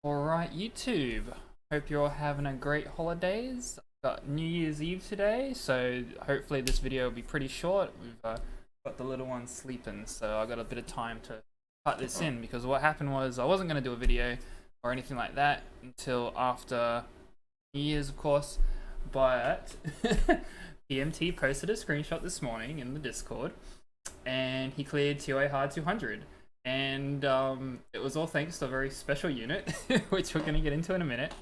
Alright, YouTube. Hope you're all having a great holidays. Got New Year's Eve today, so hopefully this video will be pretty short. We've got the little one sleeping, so I got a bit of time to cut this in because what happened was I wasn't going to do a video or anything like that until after New Year's, of course, but PMT posted a screenshot this morning in the Discord and he cleared ToAh Hard 200. And it was all thanks to a very special unit, which we're gonna get into in a minute.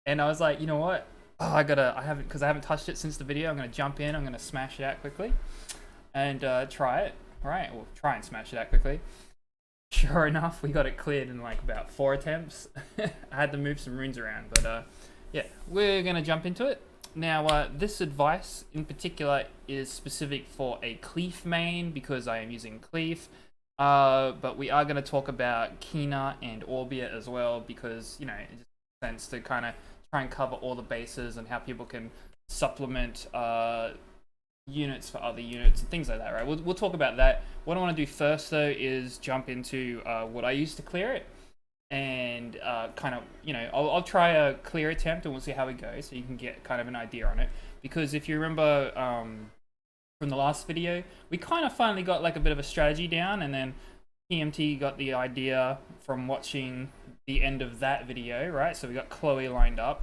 And I was like, you know what? Oh, I haven't touched it since the video. I'm gonna jump in. I'm gonna smash it out quickly, and try it. All right, we'll try and smash it out quickly. Sure enough, we got it cleared in like about 4 attempts. I had to move some runes around, but yeah, we're gonna jump into it. Now, this advice in particular is specific for a Cleef main because I am using Cleef. But we are going to talk about Kina and Orbia as well because, you know, it just makes sense to kind of try and cover all the bases and how people can supplement units for other units and things like that, right? We'll talk about that. What I want to do first, though, is jump into what I used to clear it and kind of, you know, I'll try a clear attempt and we'll see how it goes so you can get kind of an idea on it. Because if you remember from the last video, we kind of finally got like a bit of a strategy down, and then PMT got the idea from watching the end of that video, right? So we got Chloe lined up,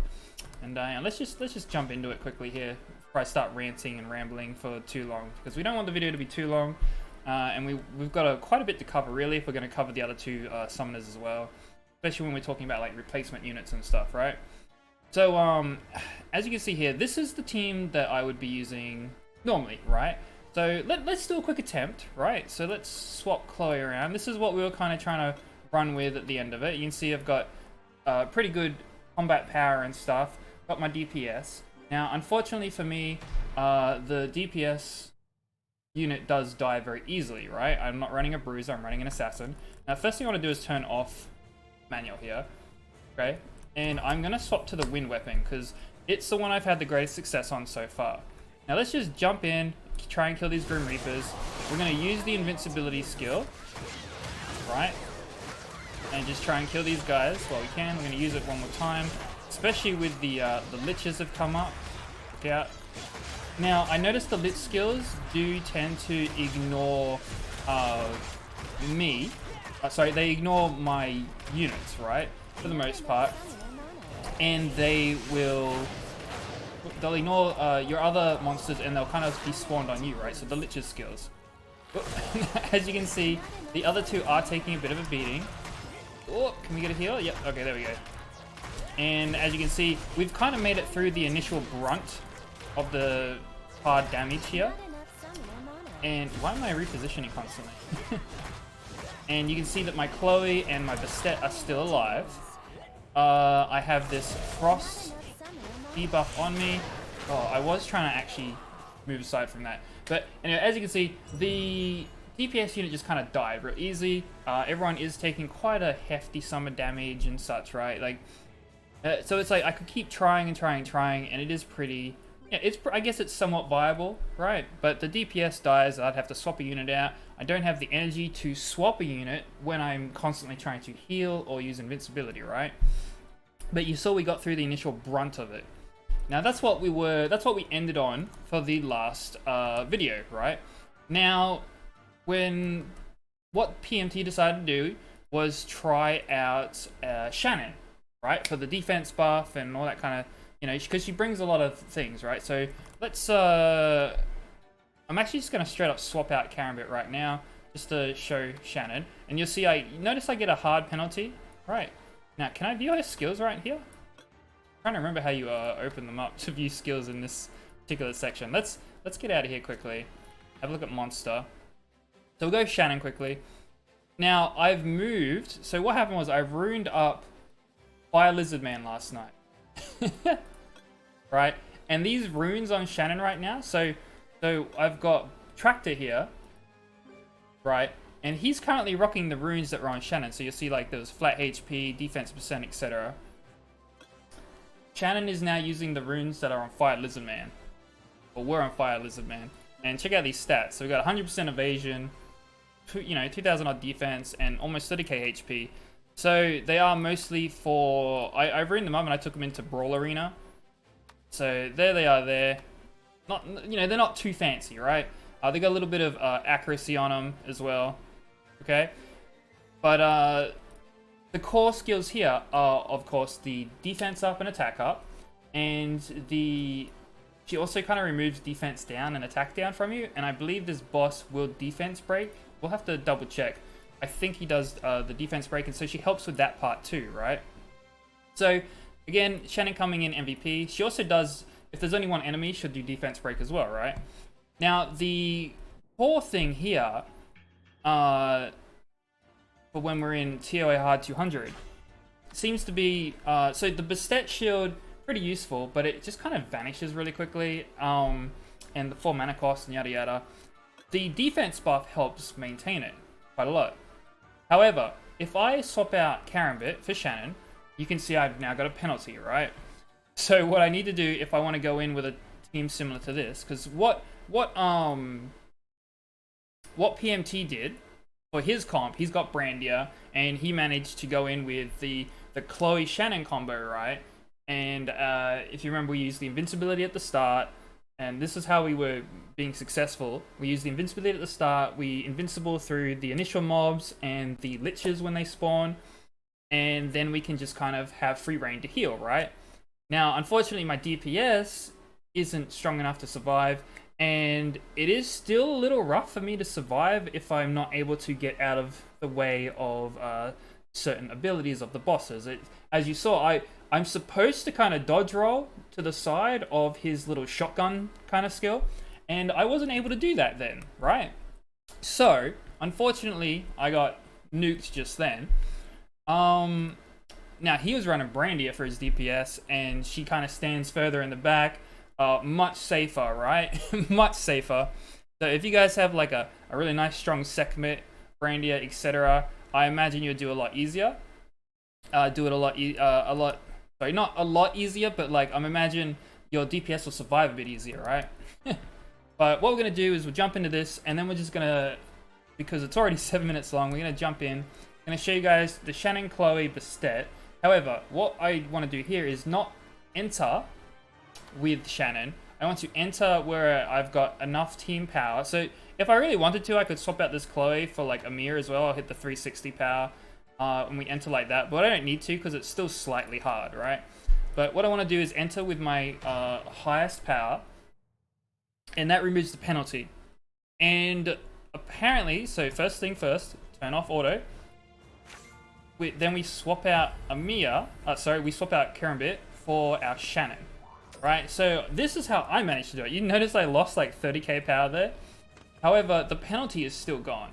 and let's just jump into it quickly here before I start ranting and rambling for too long, because we don't want the video to be too long, and we've got quite a bit to cover really if we're going to cover the other two summoners as well, especially when we're talking about like replacement units and stuff, right? So as you can see here, this is the team that I would be using normally, right? So let's do a quick attempt, right? So let's swap Chloe around. This is what we were kind of trying to run with at the end of it. You can see I've got pretty good combat power and stuff. Got my DPS. Now, unfortunately for me, the DPS unit does die very easily, right? I'm not running a bruiser, I'm running an assassin. Now, first thing I want to do is turn off manual here, okay? And I'm going to swap to the wind weapon because it's the one I've had the greatest success on so far. Now let's just jump in, try and kill these Grim Reapers. We're going to use the invincibility skill, right? And just try and kill these guys while we can. We're going to use it one more time, especially with the liches have come up. Look out. Now, I noticed the lich skills do tend to ignore me. Sorry, they ignore my units, right? For the most part. And they'll ignore your other monsters and they'll kind of be spawned on you, right? So the lich's skills. As you can see, the other two are taking a bit of a beating. Oh, can we get a heal? Yep, okay, there we go. And as you can see, we've kind of made it through the initial brunt of the hard damage here. And why am I repositioning constantly? And you can see that my Chloe and my Bastet are still alive. I have this frost debuff on me. Oh, I was trying to actually move aside from that. But anyway, as you can see, the DPS unit just kind of died real easy. Everyone is taking quite a hefty summer damage and such, right? Like, so it's like I could keep trying and trying, and it is pretty. Yeah, I guess it's somewhat viable, right? But the DPS dies. I'd have to swap a unit out. I don't have the energy to swap a unit when I'm constantly trying to heal or use invincibility, right? But you saw we got through the initial brunt of it. Now that's what we ended on for the last video, right? Now, what PMT decided to do was try out Shannon, right? For the defense buff and all that kind of, you know, because she brings a lot of things, right? So let's, I'm actually just gonna straight up swap out Karambit right now, just to show Shannon. And you'll see, notice I get a hard penalty, right? Now, can I view her skills right here? I'm trying to remember how you open them up to view skills in this particular section. Let's get out of here quickly. Have a look at monster. So we'll go Shannon quickly. Now I've moved. So what happened was I ruined up Fire Lizard Man last night, right? And these runes on Shannon right now. So I've got Tractor here, right? And he's currently rocking the runes that were on Shannon. So you'll see like there was flat HP, defense percent, etc. Shannon is now using the runes that are on Fire Lizard Man. Or were on Fire Lizard Man. And check out these stats. So we got 100% evasion, 2,000 odd defense, and almost 30k HP. So they are mostly for... I've written them up and I took them into Brawl Arena. So there they are there. Not, you know, they're not too fancy, right? They got a little bit of accuracy on them as well. Okay? But the core skills here are, of course, the defense up and attack up. And she also kind of removes defense down and attack down from you. And I believe this boss will defense break. We'll have to double check. I think he does the defense break, and so she helps with that part too, right? So, again, Shannon coming in MVP. She also does, if there's only one enemy, she'll do defense break as well, right? Now, the core thing here, for when we're in ToAh Hard 200, seems to be, so the Bastet Shield, pretty useful, but it just kind of vanishes really quickly, and the 4 mana cost and yada yada. The defense buff helps maintain it quite a lot. However, if I swap out Karambit for Shannon, you can see I've now got a penalty, right? So what I need to do if I want to go in with a team similar to this, because what PMT did for his comp, he's got Brandia, and he managed to go in with the Chloe Shannon combo, right? And if you remember, we used the invincibility at the start, and this is how we were being successful. We used the invincibility at the start, we invincible through the initial mobs and the liches when they spawn, and then we can just kind of have free reign to heal, right? Now, unfortunately, my DPS isn't strong enough to survive, and it is still a little rough for me to survive if I'm not able to get out of the way of certain abilities of the bosses. As you saw, I'm supposed to kind of dodge roll to the side of his little shotgun kind of skill, and I wasn't able to do that then, right? So, unfortunately, I got nuked just then. Now, he was running Brandia for his DPS, and she kind of stands further in the back, much safer, right? Much safer. So if you guys have like a really nice strong Sekhmet, Brandia, etc., I imagine you'll do a lot easier. Do it a lot, sorry, not a lot easier, but like, I'm imagine your DPS will survive a bit easier, right? But what we're going to do is we'll jump into this, and then we're just going to, because it's already 7 minutes long, we're going to jump in. I'm going to show you guys the Shannon, Chloe, Bastet. However, what I want to do here is not enter with Shannon. I want to enter where I've got enough team power. So if I really wanted to, I could swap out this Chloe for like Amir as well. I'll hit the 360 power. And we enter like that, but I don't need to because it's still slightly hard, right? But what I want to do is enter with my highest power, and that removes the penalty. And apparently, so first thing first, turn off auto. Then we swap out Amir, we swap out Karambit for our Shannon, right? So this is how I managed to do it. You notice I lost like 30k power there. However, the penalty is still gone.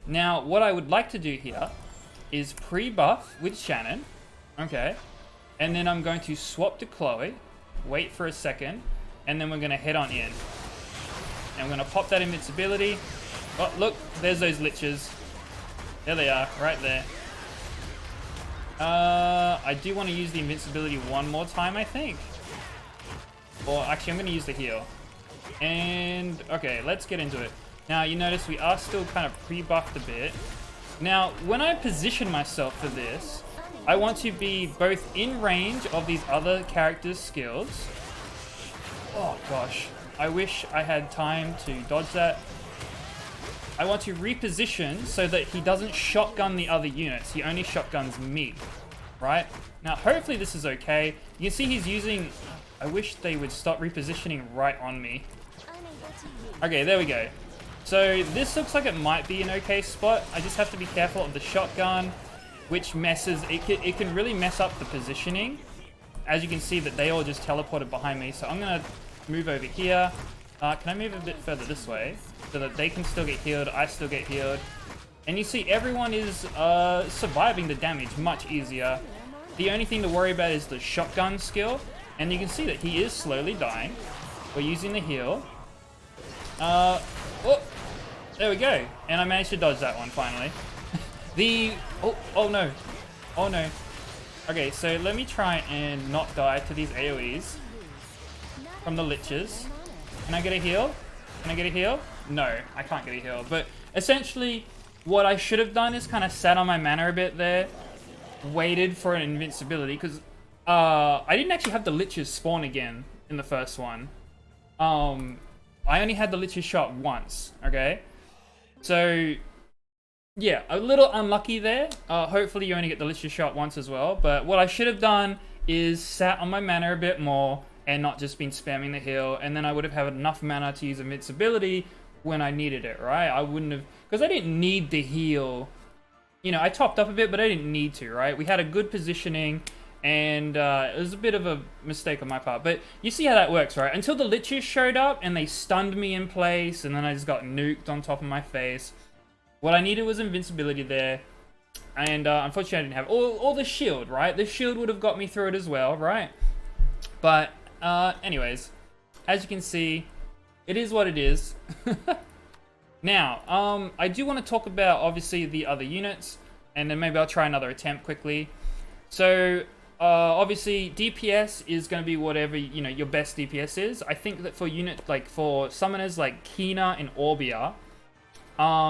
Now, what I would like to do here is pre-buff with Shannon, okay, and then I'm going to swap to Chloe, wait for a second, and then we're going to head on in. And we're going to pop that invincibility. Oh, look, there's those liches. There they are, right there. I do want to use the invincibility one more time, I think. Or actually, I'm going to use the heal. And, okay, let's get into it. Now, you notice we are still kind of pre-buffed a bit. Now, when I position myself for this, I want to be both in range of these other characters' skills. Oh gosh, I wish I had time to dodge that. I want to reposition so that he doesn't shotgun the other units. He only shotguns me, right? Now, hopefully this is okay. You can see he's using... I wish they would stop repositioning right on me. Okay, there we go. So this looks like it might be an okay spot. I just have to be careful of the shotgun, which messes... It can really mess up the positioning. As you can see that they all just teleported behind me. So I'm going to move over here. Can I move a bit further this way? So that they can still get healed, I still get healed. And you see everyone is surviving the damage much easier. The only thing to worry about is the shotgun skill. And you can see that he is slowly dying. We're using the heal. Oh, there we go. And I managed to dodge that one finally. Oh no. Oh no. Okay, so let me try and not die to these AoEs from the liches. Can I get a heal? Can I get a heal? No, I can't get a heal. But essentially, what I should have done is kind of sat on my mana a bit there waited for an invincibility because I didn't actually have the Liches spawn again in the first one. I only had the Liches shot once, okay? So, yeah, a little unlucky there. Hopefully you only get the Liches shot once as well. But what I should have done is sat on my mana a bit more and not just been spamming the heal. And then I would have had enough mana to use invincibility when I needed it, right? I wouldn't have... Because I didn't need the heal. You know, I topped up a bit, but I didn't need to, right? We had a good positioning, and it was a bit of a mistake on my part. But you see how that works, right? Until the Liches showed up, and they stunned me in place, and then I just got nuked on top of my face. What I needed was invincibility there, and unfortunately I didn't have all the shield, right? The shield would have got me through it as well, right? But anyways, as you can see, it is what it is. Now, I do want to talk about, obviously, the other units, and then maybe I'll try another attempt quickly. So, obviously, DPS is going to be whatever, you know, your best DPS is. I think that for for summoners like Kina and Orbia,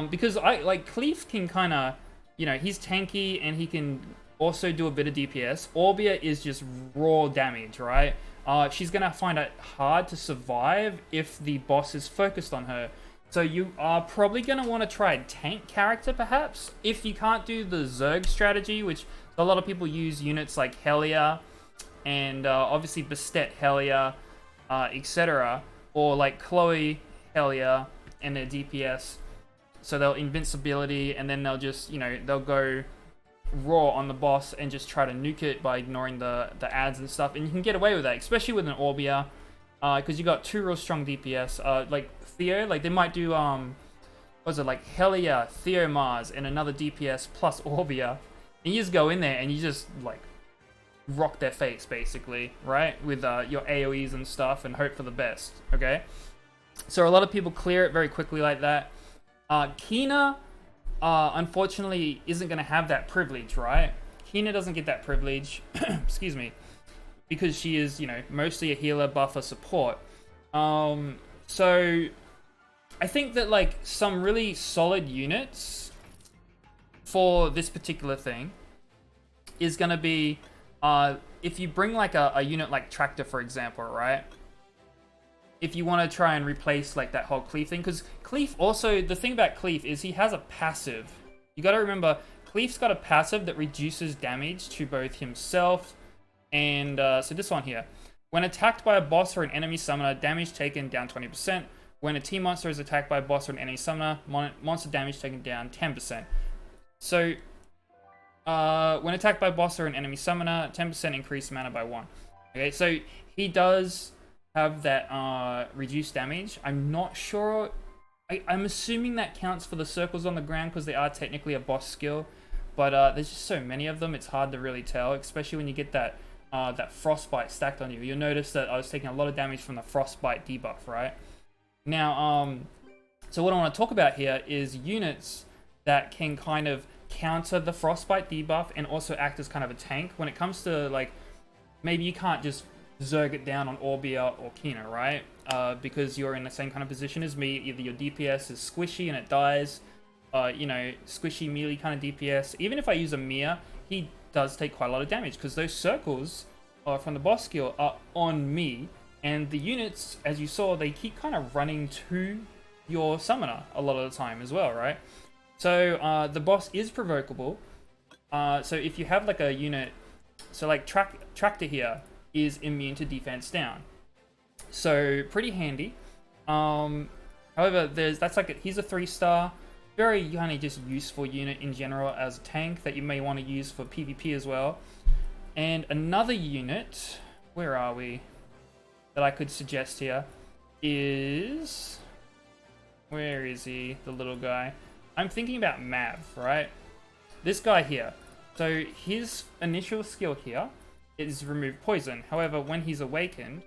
because Cleef can kind of, you know, he's tanky and he can also do a bit of DPS. Orbia is just raw damage, right? She's going to find it hard to survive if the boss is focused on her. So you are probably going to want to try a tank character, perhaps, if you can't do the Zerg strategy, which a lot of people use units like Helia and obviously Bastet Helia, etc., or like Chloe Helia and their DPS. So they'll invincibility, and then they'll just, you know, they'll go raw on the boss and just try to nuke it by ignoring the ads and stuff. And you can get away with that, especially with an Orbia, because you got 2 real strong DPS. Like Theo, like they might do what was it, like Helia, Theo Mars, and another DPS plus Orbia, and you just go in there and you just like rock their face basically, right, with your AoEs and stuff, and hope for the best. Okay, so a lot of people clear it very quickly like that. Kina unfortunately isn't going to have that privilege, right? Kina doesn't get that privilege excuse me, because she is, you know, mostly a healer, buffer, support. So I think that like some really solid units for this particular thing is going to be if you bring like a unit like Tractor, for example, right? If you want to try and replace like that whole Cleef thing, because Cleef also, the thing about Cleef is he has a passive. You got to remember, Cleef's got a passive that reduces damage to both himself and so this one here. When attacked by a boss or an enemy summoner, damage taken down 20%. When a team monster is attacked by a boss or an enemy summoner, monster damage taken down 10%. So when attacked by a boss or an enemy summoner, 10% increased mana by 1. Okay, so he does have that reduced damage. I'm not sure. I'm assuming that counts for the circles on the ground because they are technically a boss skill, but there's just so many of them, it's hard to really tell, especially when you get that that frostbite stacked on you. You'll notice that I was taking a lot of damage from the frostbite debuff, right? Now, so what I want to talk about here is units that can kind of counter the frostbite debuff and also act as kind of a tank when it comes to, like, maybe you can't just Zerg it down on Orbia or Kina, right? Because you're in the same kind of position as me. Either your DPS is squishy and it dies, you know, squishy melee kind of DPS. Even if I use a Mia, he does take quite a lot of damage because those circles from the boss skill are on me. And the units, as you saw, they keep kind of running to your summoner a lot of the time as well, right? So the boss is provocable. So if you have like a unit, so like Tractor here is immune to defense down. So pretty handy. However, he's a 3-star, very kind of just useful unit in general as a tank that you may want to use for PvP as well. And another unit, where are we, that I could suggest here is, where is he, the little guy? I'm thinking about Mav, right? This guy here. So his initial skill here is remove poison. However, when he's awakened,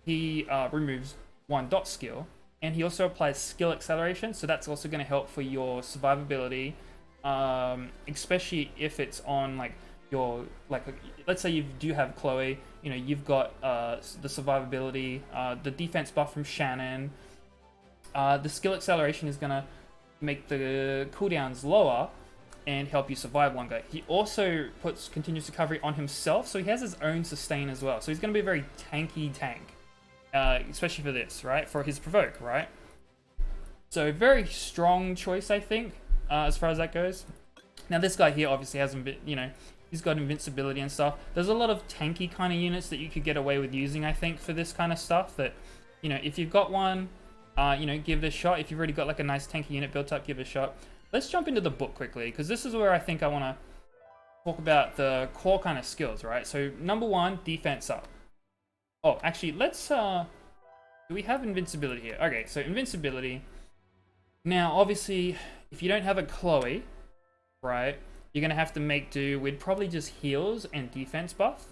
he removes 1 dot skill, and he also applies skill acceleration. So that's also going to help for your survivability, especially if it's on like your let's say you do have Chloe. You know, you've got the survivability, the defense buff from Shannon. The skill acceleration is going to make the cooldowns lower, and help you survive longer. He also puts continuous recovery on himself, so he has his own sustain as well. So he's going to be a very tanky tank, especially for this, right? For his provoke, right? So very strong choice, I think, as far as that goes. Now this guy here obviously hasn't been, you know, he's got invincibility and stuff. There's a lot of tanky kind of units that you could get away with using, I think, for this kind of stuff. That, you know, if you've got one, you know, give it a shot. If you've already got like a nice tanky unit built up, give it a shot. Let's jump into the book quickly, because this is where I think I want to talk about the core kind of skills, right? So number one, defense up. Oh, actually, let's, do we have invincibility here? Okay, so invincibility. Now, obviously, if you don't have a Chloe, right, you're going to have to make do with probably just heals and defense buff,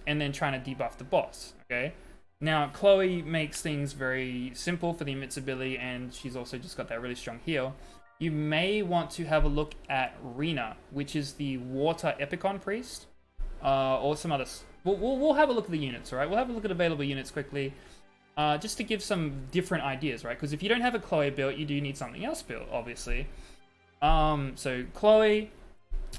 and then trying to debuff the boss, okay? Now, Chloe makes things very simple for the invincibility, and she's also just got that really strong heal. You may want to have a look at Rena, which is the Water Epicon Priest, or some others. We'll have a look at the units, all right? We'll have a look at available units quickly, just to give some different ideas, right? Because if you don't have a Chloe built, you do need something else built, obviously. So Chloe,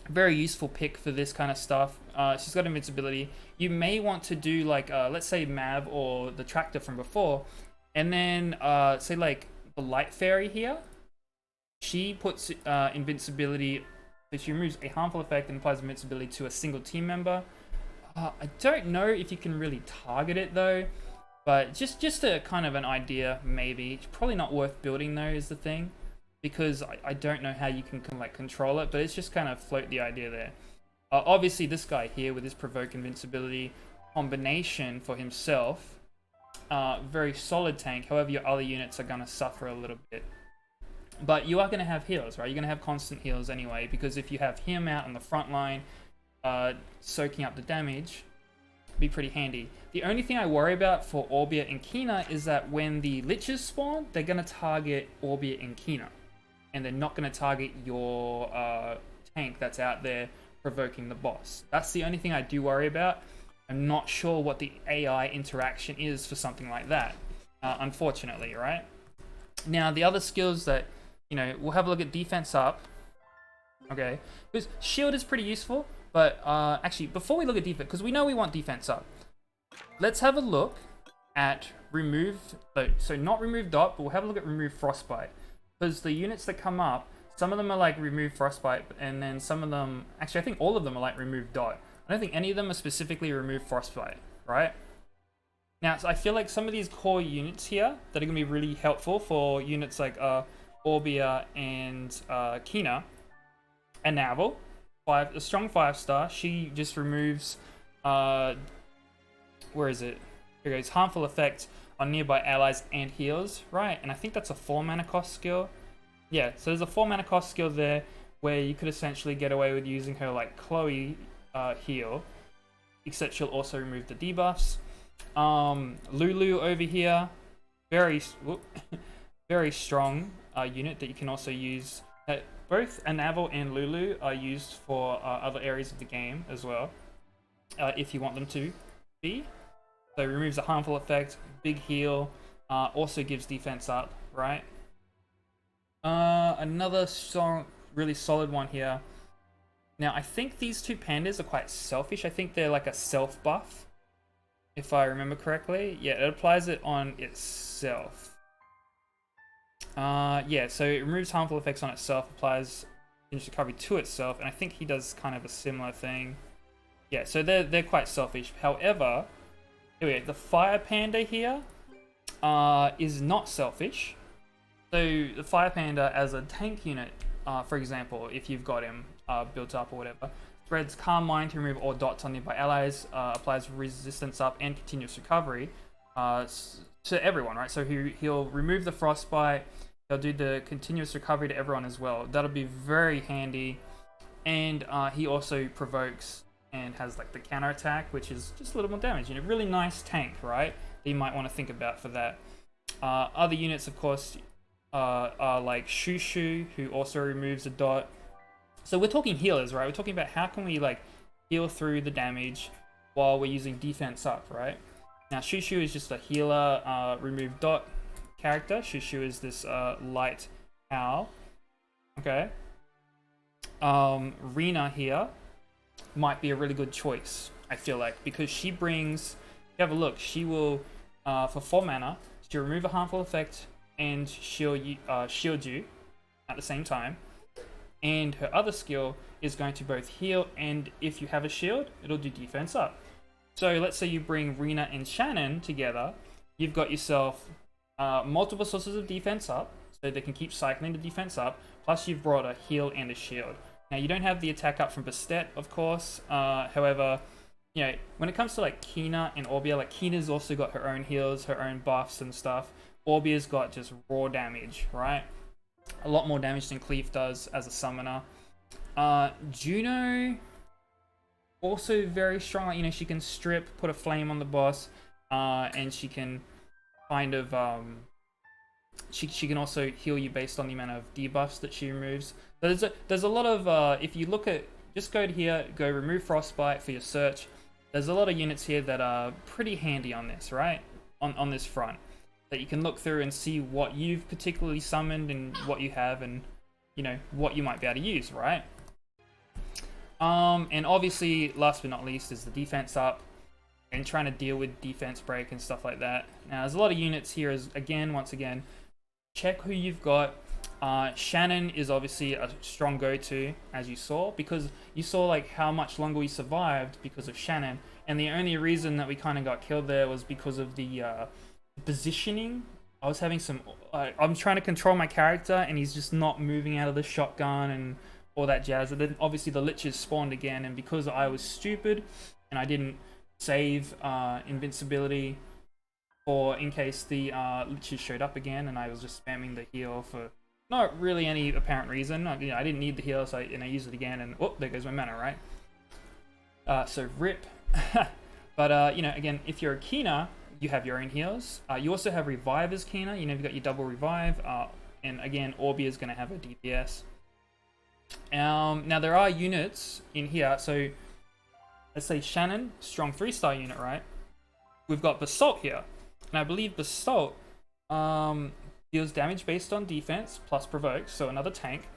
very useful pick for this kind of stuff. She's got invincibility. You may want to do like, let's say Mav or the Tractor from before, and then say like the Light Fairy here. She puts invincibility, so she removes a harmful effect and applies invincibility to a single team member. I don't know if you can really target it though, but just a kind of an idea maybe. It's probably not worth building though is the thing, because I don't know how you can like control it, but it's just kind of float the idea there. Obviously this guy here with his provoke invincibility combination for himself, very solid tank. However, your other units are gonna suffer a little bit. But you are going to have heals, right? You're going to have constant heals anyway, because if you have him out on the front line, soaking up the damage, be pretty handy. The only thing I worry about for Orbia and Kina is that when the Liches spawn, they're going to target Orbia and Kina, and they're not going to target your tank that's out there provoking the boss. That's the only thing I do worry about. I'm not sure what the AI interaction is for something like that, unfortunately, right? Now, the other skills that, you know, we'll have a look at defense up. Okay, because shield is pretty useful, but actually, before we look at defense, because we know we want defense up, let's have a look at remove, so not remove dot, but we'll have a look at remove frostbite. Because the units that come up, some of them are like remove frostbite, and then some of them, actually I think all of them are like remove dot. I don't think any of them are specifically remove frostbite, right? Now, so I feel like some of these core units here that are going to be really helpful for units like Orbia and Kina, and Navel, a strong 5-star. She just removes, where is it? Here it goes, harmful effect on nearby allies and heals, right? And I think that's a 4 mana cost skill. Yeah, so there's a 4 mana cost skill there where you could essentially get away with using her like Chloe heal, except she'll also remove the debuffs. Lulu over here, very strong unit that you can also use. Both Anavel and Lulu are used for other areas of the game as well, if you want them to be. So removes a harmful effect, big heal, also gives defense up, right? Another strong, really solid one here. Now I think these two pandas are quite selfish. I think they're like a self buff, if I remember correctly. Yeah, it applies it on itself. Yeah, so it removes harmful effects on itself, applies continuous recovery to itself, and I think he does kind of a similar thing. Yeah, so they're quite selfish. However, anyway, the Fire Panda here is not selfish. So the Fire Panda as a tank unit, for example, if you've got him built up or whatever, spreads Calm Mind to remove all dots on nearby allies, applies resistance up and continuous recovery to everyone, right? So he'll remove the frostbite, he'll do the continuous recovery to everyone as well. That'll be very handy. And he also provokes and has like the counter attack, which is just a little more damage. You know, really nice tank, right? That you might want to think about for that. Other units, of course, are like Shushu, who also removes a dot. So we're talking healers, right? We're talking about how can we like heal through the damage while we're using defense up, right? Now Shushu is just a healer, remove dot character. Shushu is this light owl. Okay. Rena here might be a really good choice, I feel like, because she brings, if you have a look, she will, for 4 mana, she'll remove a harmful effect and she'll shield you at the same time. And her other skill is going to both heal, and if you have a shield, it'll do defense up. So let's say you bring Rena and Shannon together, you've got yourself multiple sources of defense up, so they can keep cycling the defense up, plus you've brought a heal and a shield. Now you don't have the attack up from Bastet, of course, however, you know, when it comes to like Kina and Orbia, like Kina's also got her own heals, her own buffs and stuff. Orbia's got just raw damage, right? A lot more damage than Cleave does as a summoner. Juno, also very strong. Like, you know, she can strip, put a flame on the boss, and she can kind of she can also heal you based on the amount of debuffs that she removes. So there's a lot of if you look at, just go to here, go remove Frostbite for your search. There's a lot of units here that are pretty handy on this, right? On this front, that you can look through and see what you've particularly summoned and what you have, and you know what you might be able to use, right? And obviously, last but not least, is the defense up and trying to deal with defense break and stuff like that. Now, there's a lot of units here. Once again, check who you've got. Shannon is obviously a strong go-to, as you saw, because you saw like how much longer we survived because of Shannon, and the only reason that we kind of got killed there was because of the positioning. I was having some I'm trying to control my character and he's just not moving out of the shotgun and all that jazz, and then obviously the liches spawned again, and because I was stupid and I didn't save invincibility for in case the liches showed up again, and I was just spamming the heal for not really any apparent reason. I didn't need the heal, so I used it again, and oh, there goes my mana, right? So rip. But you know, again, if you're a Kina, you have your own heals. You also have revive as Kina. You know, you've got your double revive, and again, Orbia is going to have a DPS. Now there are units in here. So let's say Shannon, strong 3-star unit, right? We've got Basalt here, and I believe Basalt deals damage based on defense plus provokes, so another tank,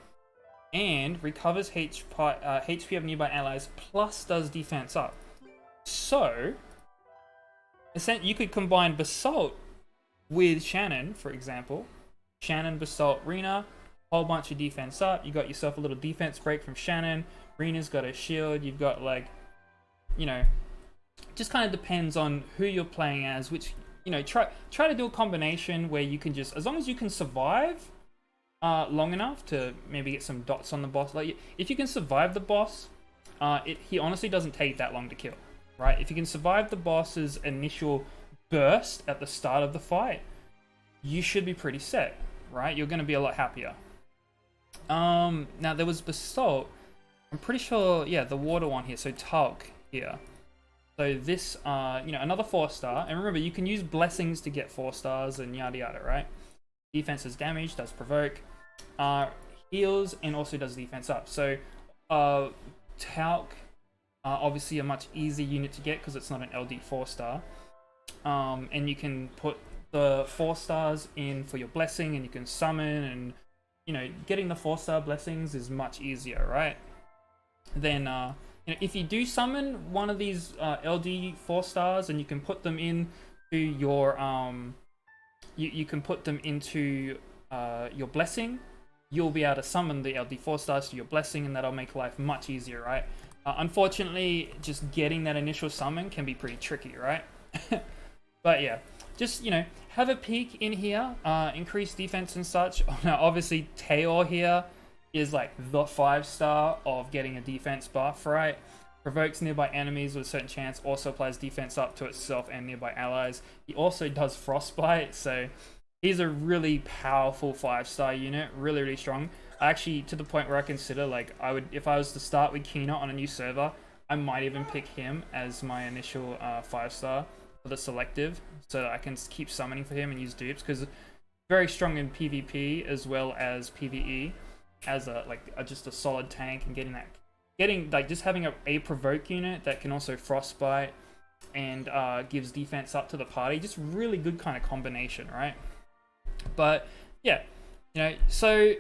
and recovers HP of nearby allies plus does defense up. So you could combine Basalt with Shannon, for example. Shannon, Basalt, Rena, whole bunch of defense up. You got yourself a little defense break from Shannon. Rena's got a shield. You've got, like, you know, just kind of depends on who you're playing as, which, you know, try to do a combination where you can just, as long as you can survive long enough to maybe get some dots on the boss. Like, if you can survive the boss, he honestly doesn't take that long to kill, right? If you can survive the boss's initial burst at the start of the fight, you should be pretty set, right? You're going to be a lot happier. Now there was Basalt. I'm pretty sure, yeah, the water one here. So ToAh here. So this, you know, another 4-star. And remember, you can use blessings to get 4 stars and yada yada, right? Defense is damage, does provoke, heals, and also does defense up. So ToAh, obviously a much easier unit to get because it's not an LD 4-star. And you can put the 4 stars in for your blessing, and you can summon, and you know, getting the 4-star blessings is much easier, right? Then you know, if you do summon one of these LD 4 stars, and you can put them into your you can put them into your blessing, you'll be able to summon the LD 4 stars to your blessing, and that'll make life much easier, right? Unfortunately, just getting that initial summon can be pretty tricky, right? But yeah, just, you know, have a peek in here, increase defense and such. Now, obviously, ToAh here is like the 5-star of getting a defense buff, right? Provokes nearby enemies with a certain chance, also applies defense up to itself and nearby allies. He also does Frostbite, so he's a really powerful 5-star unit, really, really strong. Actually, to the point where I consider, like, if I was to start with Kina on a new server, I might even pick him as my initial 5-star for the selective, so that I can keep summoning for him and use dupes, because very strong in PvP as well as PvE as just a solid tank, and getting just having a provoke unit that can also frostbite and gives defense up to the party, just really good kind of combination, right? But yeah, you know, so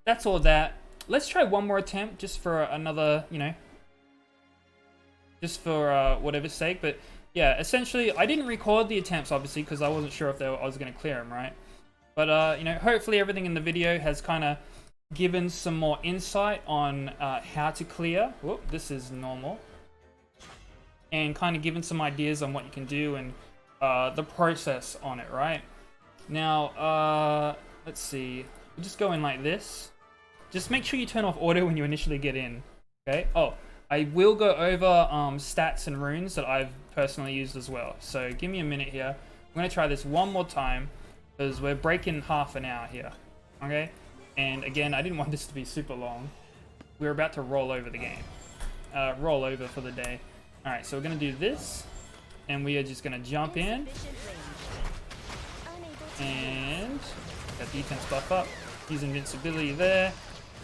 that's all that. let's try one more attempt just for another, you know, just for whatever's sake. But yeah, essentially, I didn't record the attempts, obviously, because I wasn't sure if I was going to clear them, right? But, you know, hopefully everything in the video has kind of given some more insight on how to clear. Whoop, this is normal. And kind of given some ideas on what you can do and the process on it, right? Now, let's see. We just go in like this. Just make sure you turn off auto when you initially get in, okay? Oh, I will go over stats and runes that I've personally used as well. So give me a minute here. I'm going to try this one more time because we're breaking half an hour here, okay? And again, I didn't want this to be super long. We're about to roll over the game. Roll over for the day. Alright, so we're going to do this. And we are just going to jump in. And got defense buff up. Use invincibility there.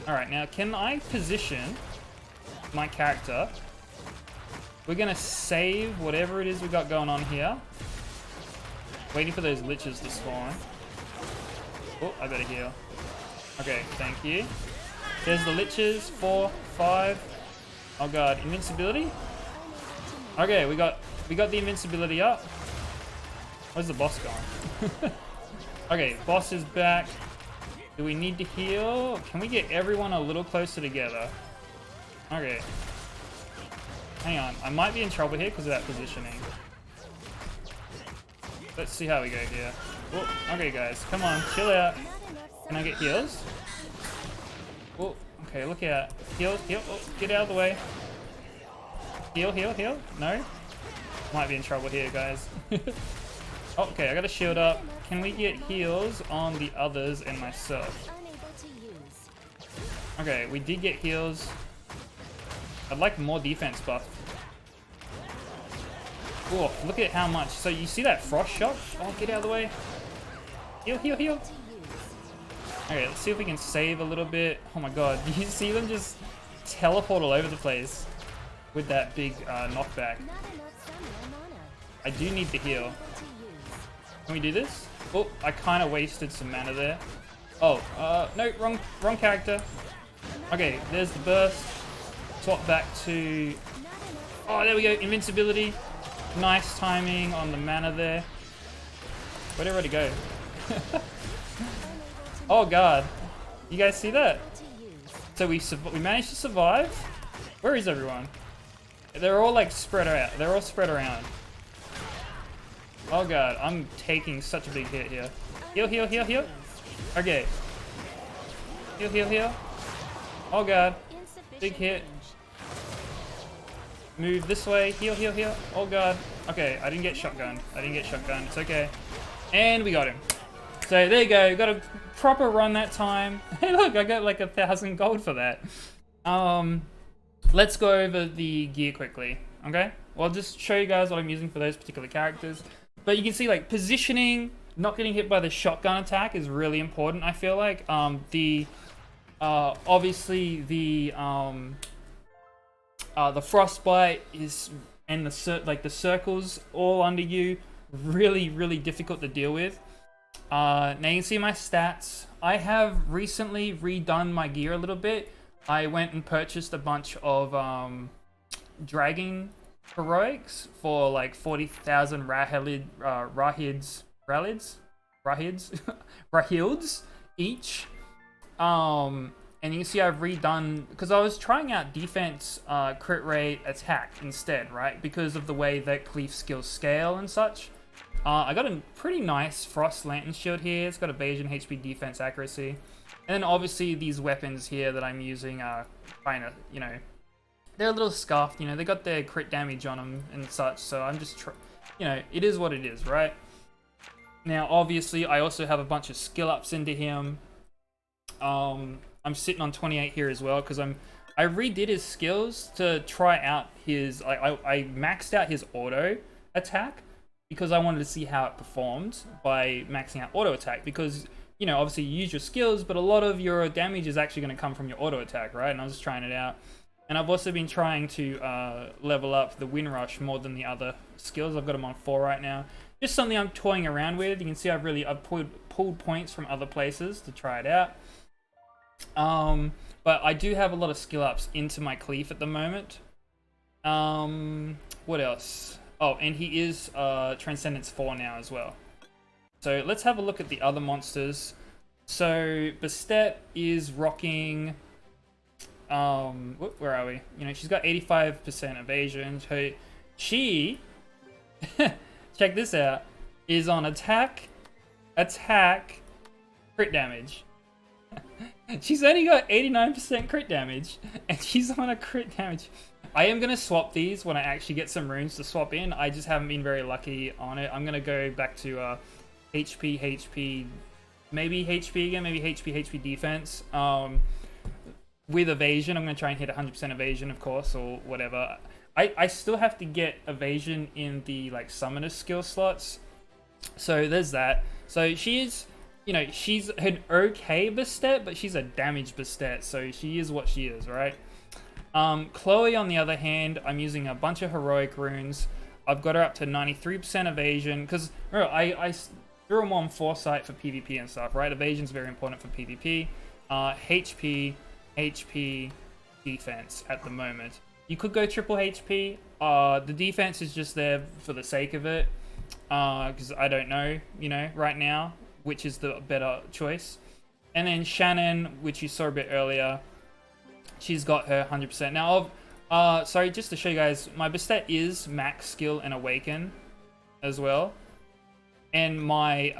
Alright, now can I position my character? We're going to save whatever it is we got going on here. Waiting for those liches to spawn. Oh, I better heal. Okay, thank you. There's the liches. 4, 5. Oh god, invincibility? Okay, we got the invincibility up. Where's the boss gone? Okay, boss is back. Do we need to heal? Can we get everyone a little closer together? Okay. Hang on, I might be in trouble here because of that positioning. Let's see how we go here. Oh, okay guys, come on, chill out. Can I get heals? Oh, okay, look out. Heal, heal, oh, get out of the way. Heal, heal, heal. No? Might be in trouble here, guys. Oh, okay, I got a shield up. Can we get heals on the others and myself? Okay, we did get heals. I'd like more defense buff. Oh, look at how much. So you see that frost shot? Oh, get out of the way. Heal, heal, heal. Okay, let's see if we can save a little bit. Oh my god, do you see them just teleport all over the place with that big knockback? I do need to heal. Can we do this? Oh, I kind of wasted some mana there. Oh, no, wrong character. Okay, there's the burst. Swap back to... Oh, there we go, invincibility. Nice timing on the mana there. Where'd everybody go? Oh god, you guys see that? So we managed to survive. Where is everyone? They're all like spread out. They're all spread around. Oh god, I'm taking such a big hit here. Heal, heal, heal, heal. Okay. Heal, heal, heal. Oh god, big hit. Move this way. Heal, heal, heal. Oh god. Okay, I didn't get shotgunned. It's okay. And we got him. So there you go. Got a proper run that time. Hey, look, I got like 1,000 gold for that. Let's go over the gear quickly. Okay. Well, I'll just show you guys what I'm using for those particular characters. But you can see like positioning, not getting hit by the shotgun attack is really important. I feel like obviously the frostbite is and the circles all under you, really difficult to deal with. Now you can see my stats. I have recently redone my gear a little bit. I went and purchased a bunch of dragging heroics for like 40,000 rahilds each. And you can see I've redone, because I was trying out defense, crit rate, attack instead, right? Because of the way that Cleef skills scale and such. I got a pretty nice Frost Lantern Shield here. It's got evasion, HP, defense, accuracy. And then obviously these weapons here that I'm using are kind of, you know, they're a little scuffed, you know, they got their crit damage on them and such. So I'm just, you know, it is what it is, right? Now, obviously, I also have a bunch of skill ups into him. I'm sitting on 28 here as well because I redid his skills to try out his, I maxed out his auto attack because I wanted to see how it performed by maxing out auto attack, because, you know, obviously you use your skills, but a lot of your damage is actually going to come from your auto attack, right? And I was just trying it out. And I've also been trying to level up the Windrush more than the other skills. I've got them on 4 right now. Just something I'm toying around with. You can see I've pulled points from other places to try it out. But I do have a lot of skill ups into my cleave at the moment. What else? Oh, and he is Transcendence 4 now as well. So let's have a look at the other monsters. So Bastet is rocking. Where are we? You know, she's got 85% evasion. So she, check this out, is on attack, crit damage. She's only got 89% crit damage, and she's on a crit damage. I am gonna swap these when I actually get some runes to swap in. I just haven't been very lucky on it. I'm gonna go back to HP, maybe HP again, maybe HP defense. With evasion, I'm gonna try and hit 100% evasion, of course, or whatever. I still have to get evasion in the like summoner skill slots. So there's that. So she is, you know, she's an okay Bastet, but she's a damage Bastet, so she is what she is, right? Chloe, on the other hand, I'm using a bunch of heroic runes. I've got her up to 93% evasion, because I threw them on foresight for PvP and stuff, right? Evasion's very important for PvP. HP, defense at the moment. You could go triple HP. The defense is just there for the sake of it, because I don't know, you know, right now, which is the better choice. And then Shannon, which you saw a bit earlier, she's got her 100%. Now, sorry, just to show you guys, my Bastet is max skill and awaken as well. And my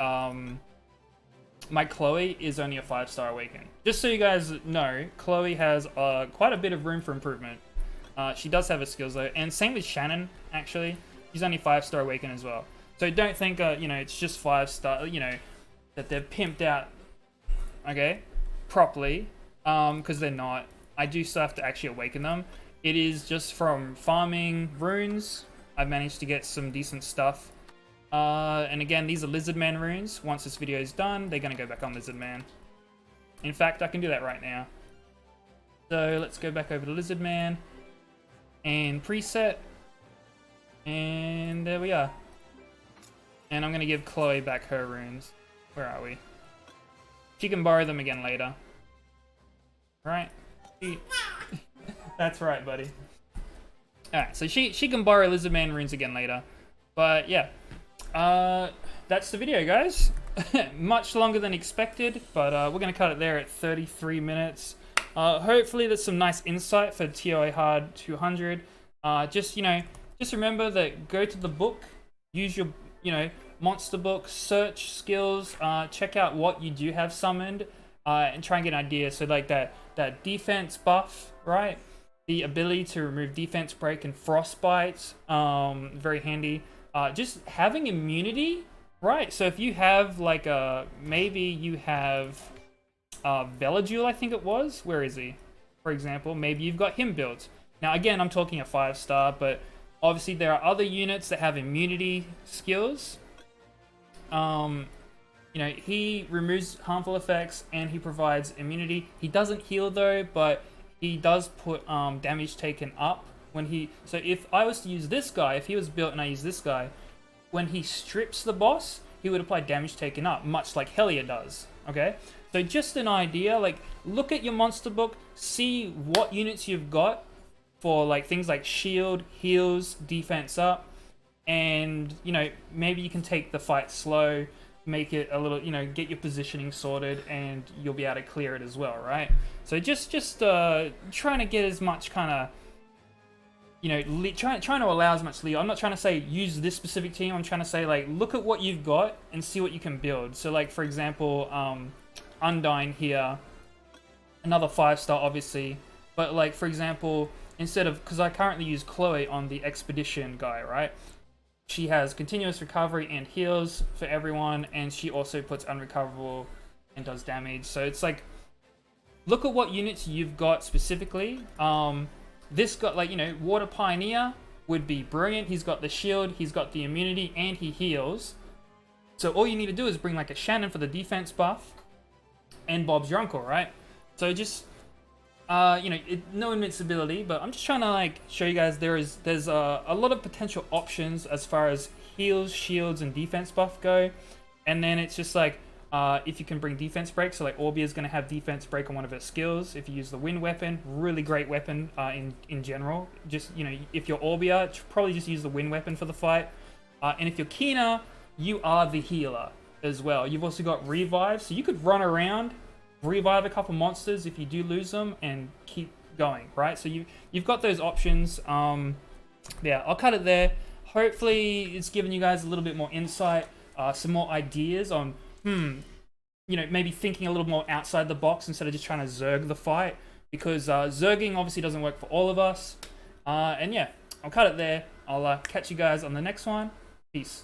my Chloe is only a 5-star awaken. Just so you guys know, Chloe has quite a bit of room for improvement. She does have her skills though, and same with Shannon, actually. She's only 5-star awaken as well. So don't think, you know, it's just 5-star, you know, that they're pimped out, okay, properly, because they're not. I do still have to actually awaken them. It is just from farming runes. I've managed to get some decent stuff. And again, these are Lizardman runes. Once this video is done, they're going to go back on Lizardman. In fact, I can do that right now. So let's go back over to Lizardman and preset. And there we are. And I'm going to give Chloe back her runes. Where are we? She can borrow them again later. Right? That's right, buddy. Alright, so she can borrow Lizardman runes again later. But yeah. That's the video, guys. Much longer than expected, but we're going to cut it there at 33 minutes. Hopefully there's some nice insight for ToAh Hard 200. Just, you know, just remember that go to the book, use your, you know, monster book, search skills, check out what you do have summoned, and try and get an idea. So like that defense buff, right? The ability to remove defense break and frostbite, very handy. Just having immunity, right? So if you have like maybe you have Veladule, I think it was. Where is he? For example, maybe you've got him built. Now again, I'm talking a 5-star, but obviously there are other units that have immunity skills. You know, he removes harmful effects and he provides immunity. He doesn't heal though, but he does put damage taken up when he. So if I was to use this guy, if he was built and I use this guy, when he strips the boss, he would apply damage taken up, much like Helia does. Okay, so just an idea. Like, look at your monster book, see what units you've got for like things like shield, heals, defense up, and you know, maybe you can take the fight slow, make it a little, you know, get your positioning sorted, and you'll be able to clear it as well, right? So just trying to get as much kind of, you know, trying to allow as much leeway. I'm not trying to say use this specific team. I'm trying to say like look at what you've got and see what you can build. So like for example, Undyne here, another 5-star obviously, but like for example, instead of, because I currently use Chloe on the expedition guy, right? She has continuous recovery and heals for everyone, and she also puts unrecoverable and does damage. So it's like, look at what units you've got specifically. This got like, you know, Water Pioneer would be brilliant. He's got the shield, he's got the immunity, and he heals. So all you need to do is bring like a Shannon for the defense buff, and Bob's your uncle, right? So just, you know, no invincibility, but I'm just trying to like show you guys there's a lot of potential options as far as heals, shields, and defense buff go. And then it's just like, if you can bring defense break. So like Orbia is going to have defense break on one of her skills. If you use the wind weapon, really great weapon in general. Just, you know, if you're Orbia, probably just use the wind weapon for the fight. And if you're Kina, you are the healer as well. You've also got revive, so you could run around, revive a couple monsters if you do lose them, and keep going, right? So you've got those options. Yeah, I'll cut it there. Hopefully it's given you guys a little bit more insight, some more ideas on, you know, maybe thinking a little more outside the box instead of just trying to zerg the fight, because zerging obviously doesn't work for all of us. And yeah, I'll cut it there. I'll catch you guys on the next one. Peace.